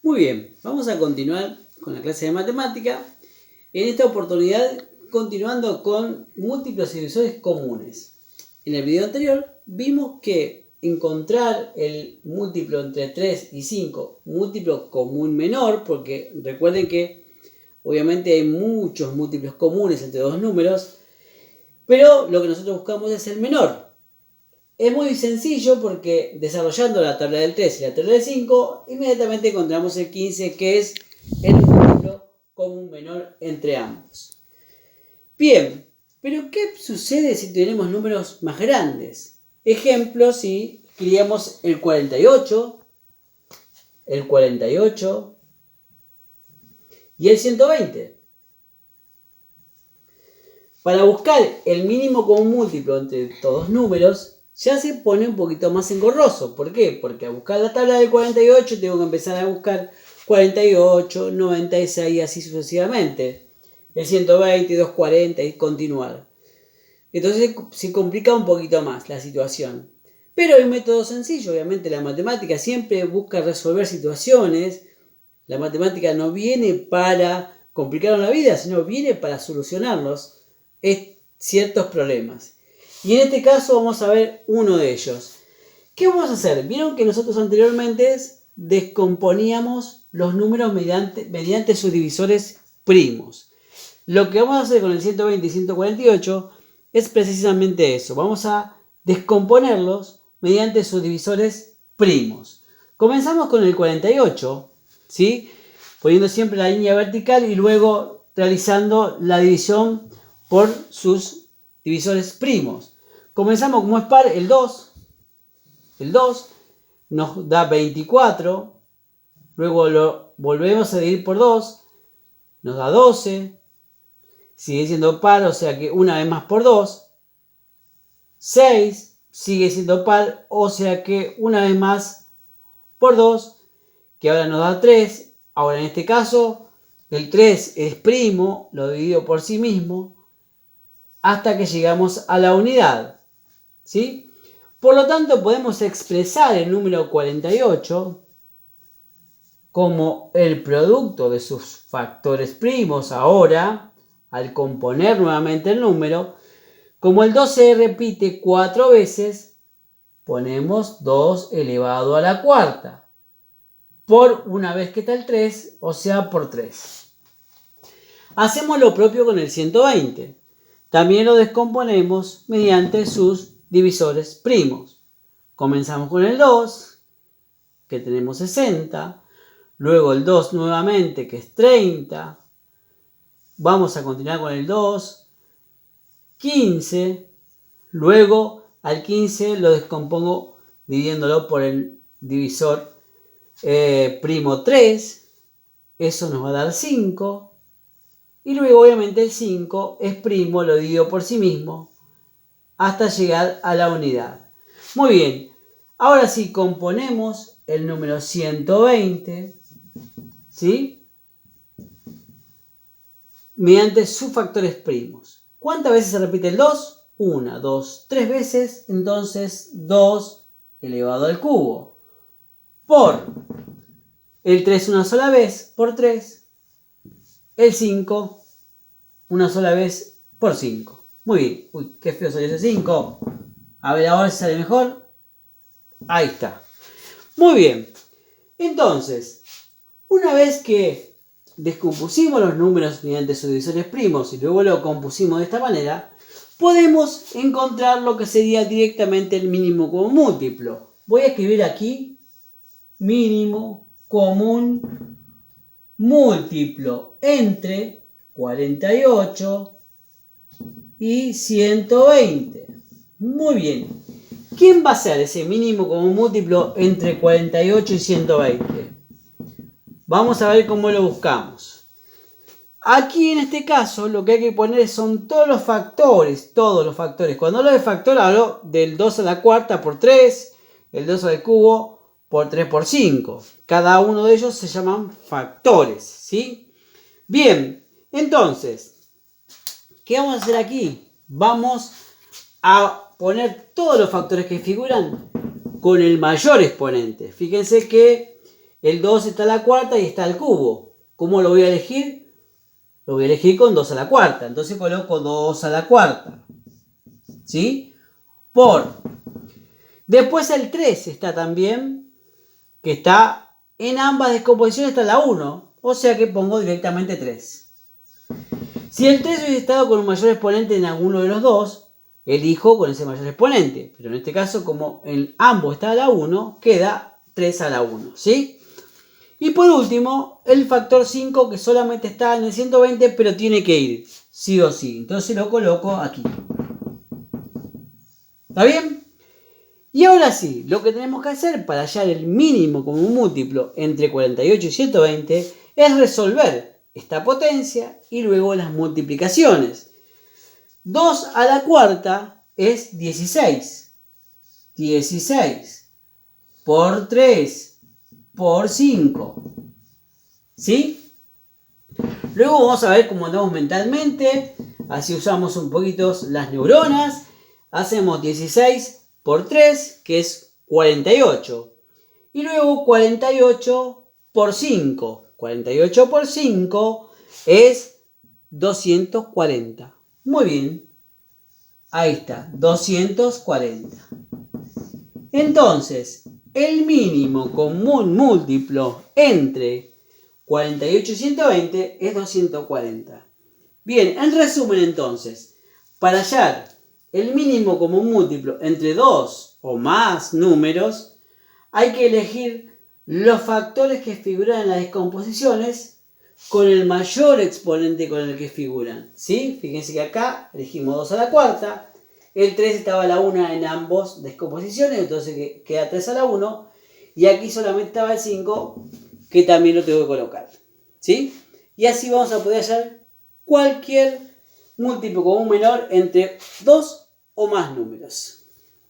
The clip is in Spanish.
Muy bien, vamos a continuar con la clase de matemática. En esta oportunidad, continuando con múltiplos y divisores comunes. En el video anterior vimos que encontrar el múltiplo entre 3 y 5, múltiplo común menor, porque recuerden que obviamente hay muchos múltiplos comunes entre dos números, pero lo que nosotros buscamos es el menor. Es muy sencillo porque desarrollando la tabla del 3 y la tabla del 5, inmediatamente encontramos el 15, que es el múltiplo común menor entre ambos. Bien, pero ¿qué sucede si tenemos números más grandes? Ejemplo, si queríamos el 48 y el 120. Para buscar el mínimo común múltiplo entre todos números, ya se pone un poquito más engorroso. ¿Por qué? Porque a buscar la tabla del 48 tengo que empezar a buscar 48, 96 y así sucesivamente. El 120, 240 y continuar. Entonces se complica un poquito más la situación. Pero hay un método sencillo, obviamente la matemática siempre busca resolver situaciones. La matemática no viene para complicar la vida, sino viene para solucionarlos ciertos problemas. Y en este caso vamos a ver uno de ellos. ¿Qué vamos a hacer? Vieron que nosotros anteriormente descomponíamos los números mediante sus divisores primos. Lo que vamos a hacer con el 120 y 148 es precisamente eso. Vamos a descomponerlos mediante sus divisores primos. Comenzamos con el 48, ¿sí? Poniendo siempre la línea vertical y luego realizando la división por sus divisores primos. Comenzamos como es par, el 2. El 2 nos da 24. Luego lo volvemos a dividir por 2. Nos da 12. Sigue siendo par, o sea que una vez más por 2. 6 sigue siendo par, o sea que una vez más por 2, que ahora nos da 3. Ahora en este caso el 3 es primo, lo divido por sí mismo, hasta que llegamos a la unidad, ¿sí? Por lo tanto, podemos expresar el número 48 como el producto de sus factores primos ahora, al componer nuevamente el número. Como el 2 se repite 4 veces, ponemos 2 elevado a la cuarta, por una vez que está el 3, o sea, por 3. Hacemos lo propio con el 120. También lo descomponemos mediante sus divisores primos. Comenzamos con el 2, que tenemos 60. Luego el 2 nuevamente, que es 30. Vamos a continuar con el 2, 15. Luego al 15 lo descompongo dividiéndolo por el divisor primo 3. Eso nos va a dar 5. Y luego obviamente el 5 es primo, lo divido por sí mismo, hasta llegar a la unidad. Muy bien, ahora sí componemos el número 120, ¿sí? Mediante sus factores primos. ¿Cuántas veces se repite el 2? 1, 2, 3 veces, entonces 2 elevado al cubo. Por el 3 una sola vez, por 3. El 5 una sola vez, por 5. Muy bien. Uy, qué feo salió ese 5. A ver ahora si sale mejor. Ahí está. Muy bien. Entonces, una vez que descompusimos los números mediante sus divisores primos y luego lo compusimos de esta manera, podemos encontrar lo que sería directamente el mínimo común múltiplo. Voy a escribir aquí mínimo común múltiplo entre 48 y 120. Muy bien. ¿Quién va a ser ese mínimo común múltiplo entre 48 y 120? Vamos a ver cómo lo buscamos. Aquí en este caso lo que hay que poner son todos los factores. Cuando hablo de factor hablo del 2 a la cuarta por 3, el 2 al cubo por 3 por 5. Cada uno de ellos se llaman factores, ¿sí? Bien, entonces, ¿qué vamos a hacer aquí? Vamos a poner todos los factores que figuran con el mayor exponente. Fíjense que el 2 está a la cuarta y está al cubo. ¿Cómo lo voy a elegir? Lo voy a elegir con 2 a la cuarta. Entonces coloco 2 a la cuarta. ¿Sí? Después el 3 está también, que está en ambas descomposiciones, está la 1. O sea que pongo directamente 3. Si el 3 hubiese estado con un mayor exponente en alguno de los dos, elijo con ese mayor exponente. Pero en este caso, como en ambos está la 1, queda 3 a la 1. ¿Sí? Y por último, el factor 5 que solamente está en el 120, pero tiene que ir, sí o sí. Entonces lo coloco aquí. ¿Está bien? Y ahora sí, lo que tenemos que hacer para hallar el mínimo común múltiplo entre 48 y 120 es resolver esta potencia y luego las multiplicaciones. 2 a la cuarta es 16. 16 por 3 por 5. ¿Sí? Luego vamos a ver cómo andamos mentalmente. Así usamos un poquito las neuronas. Hacemos 16 por 3, que es 48. Y luego 48 por 5. 48 por 5 es 240. Muy bien. Ahí está, 240. Entonces, el mínimo común múltiplo entre 48 y 120 es 240. Bien, en resumen entonces, para hallar el mínimo común múltiplo entre dos o más números, hay que elegir los factores que figuran en las descomposiciones con el mayor exponente con el que figuran. ¿Sí? Fíjense que acá elegimos 2 a la cuarta, el 3 estaba a la 1 en ambas descomposiciones, entonces queda 3 a la 1, y aquí solamente estaba el 5, que también lo tengo que colocar. ¿Sí? Y así vamos a poder hallar cualquier múltiplo común menor entre dos o más números.